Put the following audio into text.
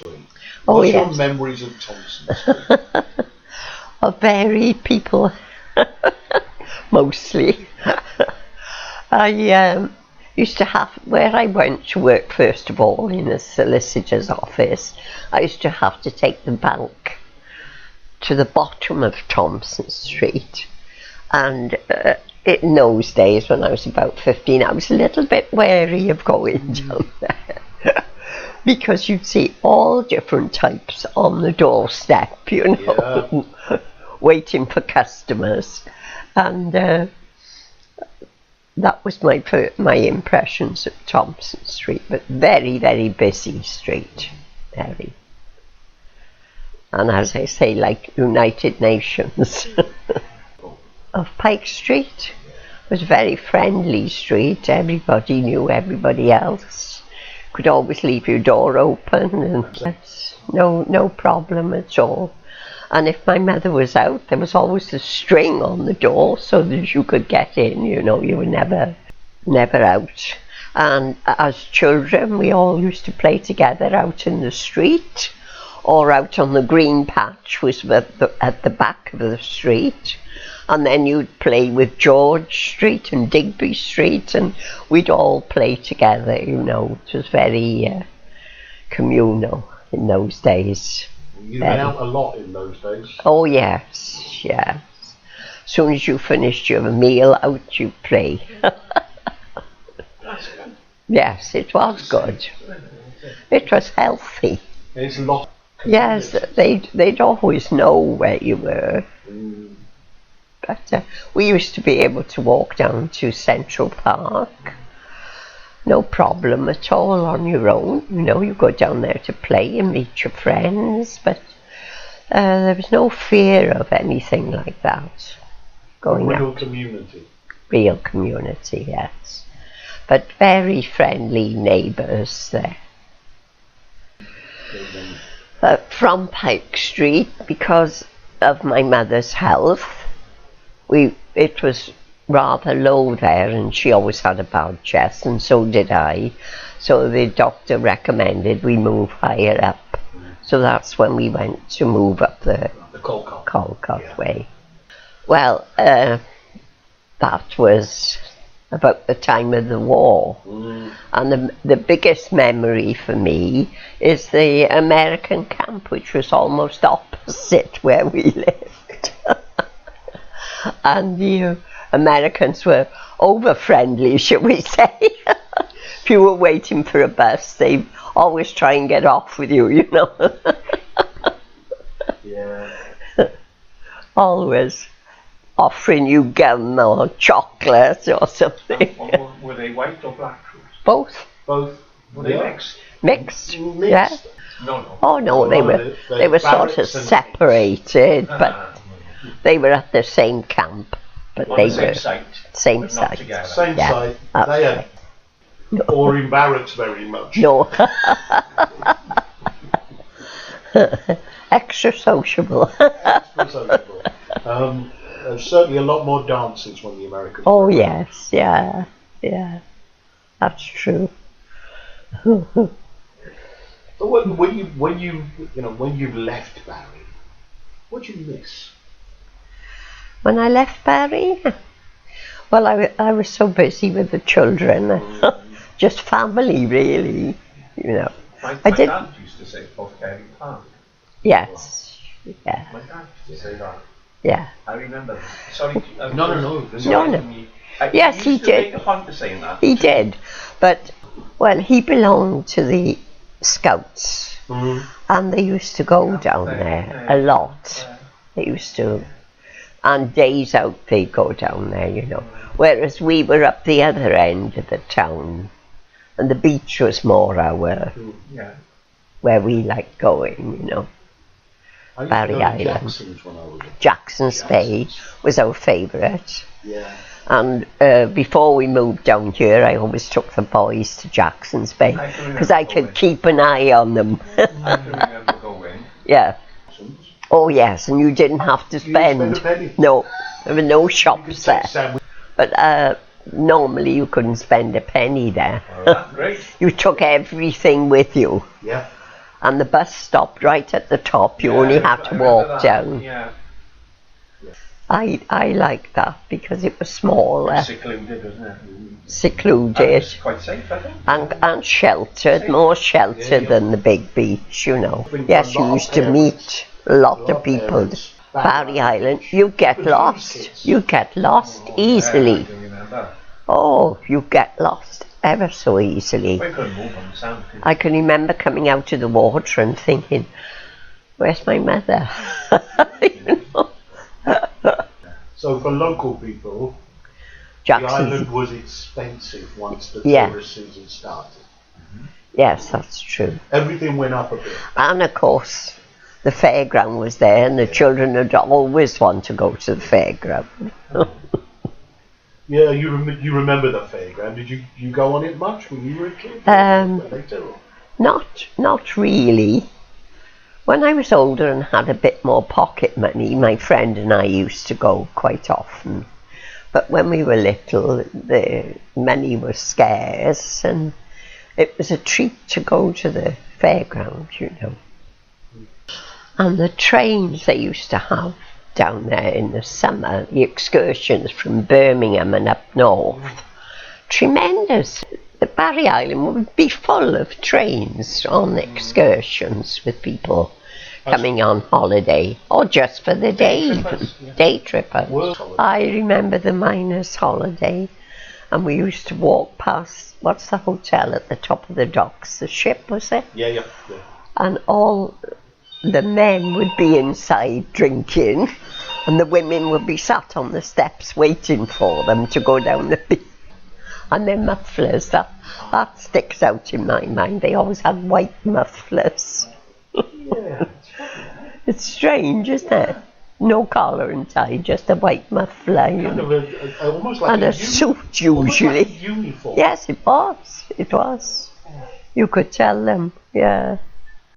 Oh, What's yes. your memories of Thompson Street? Of varied people, mostly. I used to have, where I went to work first of all in a solicitor's office, I used to have to take the bank to the bottom of Thompson Street. And in those days, when I was about 15, I was a little bit wary of going down there. Because you'd see all different types on the doorstep, you know, waiting for customers. And that was my impressions of Thompson Street, but very, very busy street, very. And as I say, like United Nations. Of Pike Street, it was a very friendly street. Everybody knew everybody else. Could always leave your door open, and no problem at all. And if my mother was out, there was always a string on the door so that you could get in, you know, you were never out. And as children, we all used to play together out in the street, or out on the green patch, which was at the back of the street. And then you'd play with George Street and Digby Street, and we'd all play together, you know. It was very communal in those days. You went out a lot in those days? Oh, yes, yes. As soon as you finished your meal, out you play. That's good. Yes, it was good. It was healthy. There's a lot. Yes, they'd always know where you were. But we used to be able to walk down to Central Park. No problem at all on your own. You know, you go down there to play and meet your friends, but there was no fear of anything like that going out. Real community. Real community, yes. But very friendly neighbours there. From Pike Street, because of my mother's health, it was rather low there, and she always had a bad chest, and so did I. So the doctor recommended we move higher up. So that's when we went to move up the Colcott way. Well, that was about the time of the war. And the biggest memory for me is the American camp, which was almost opposite where we lived. And the Americans were over-friendly, shall we say. If you were waiting for a bus, they'd always try and get off with you, you know. Yeah. Always offering you gum or chocolate or something. Were they white or black fruits? Both. Both. Were they mixed? Mixed, yeah. No. Oh no, they were sort of separated, but they were at the same camp. But On they the same were site. same But not site. together. Same Yeah, side. that's They had, right. or in barracks very much. No. Extra sociable. There's certainly a lot more dances when the Americans. Oh yes, yeah, that's true. But when you left Barry, what do you miss? When I left Barry, well, I was so busy with the children, just family really, you know. My I did. dad used to say Portcairn Park. Yes, yeah, My dad used to say that. yeah. I remember. Sorry. No. Yes, he used to did. make a point of saying that. He did, but well, he belonged to the Scouts, and they used to go down there a lot. They used to, and days out they'd go down there, you know. Whereas we were up the other end of the town, and the beach was more where we liked going, you know. Barry Island. Jackson's Bay was our favourite. Yeah. And before we moved down here, I always took the boys to Jackson's Bay because I could keep an eye on them. I can remember going. Yeah. Oh yes, and you didn't have to spend. No, there were no shops there. But normally you couldn't spend a penny there. Oh, that's great. You took everything with you. Yeah. and the bus stopped right at the top. You Yeah, only had I to remember walk that, down. Yeah. I liked that because it was smaller, Secluded, wasn't it? And secluded, it's quite safe, I think. and sheltered, more sheltered than the big beach, you know. Yes, you used to meet a lot of people. Barry Island, you get lost. You get lost easily. Yeah, I can remember. Oh, you get lost ever so easily. We couldn't move on the sand. I can remember coming out of the water and thinking, where's my mother? You know? So for local people, Jackson. the island was expensive once the Yeah. tourist season started. Yes, that's true. Everything went up a bit. And of course, the fairground was there, and the children would always want to go to the fairground. Yeah, you remember the fairground? Did you go on it much when you were a kid? Later, or? Not really. When I was older and had a bit more pocket money, my friend and I used to go quite often. But when we were little, the money was scarce, and it was a treat to go to the fairground, you know. And the trains they used to have down there in the summer, the excursions from Birmingham and up north, tremendous. The Barry Island would be full of trains on excursions with people coming on holiday, or just for the day, day trippers. I remember the miners' holiday, and we used to walk past, what's the hotel at the top of the docks? The Ship, was it? Yeah. And all the men would be inside drinking, and the women would be sat on the steps waiting for them to go down the beach. And their mufflers, that sticks out in my mind. They always had white mufflers. Yeah. It's strange, isn't it? No collar and tie, just a white muffler, you Kind know. of almost like And a suit usually. Almost like a uniform. Yes, it was. It was. You could tell them, yeah.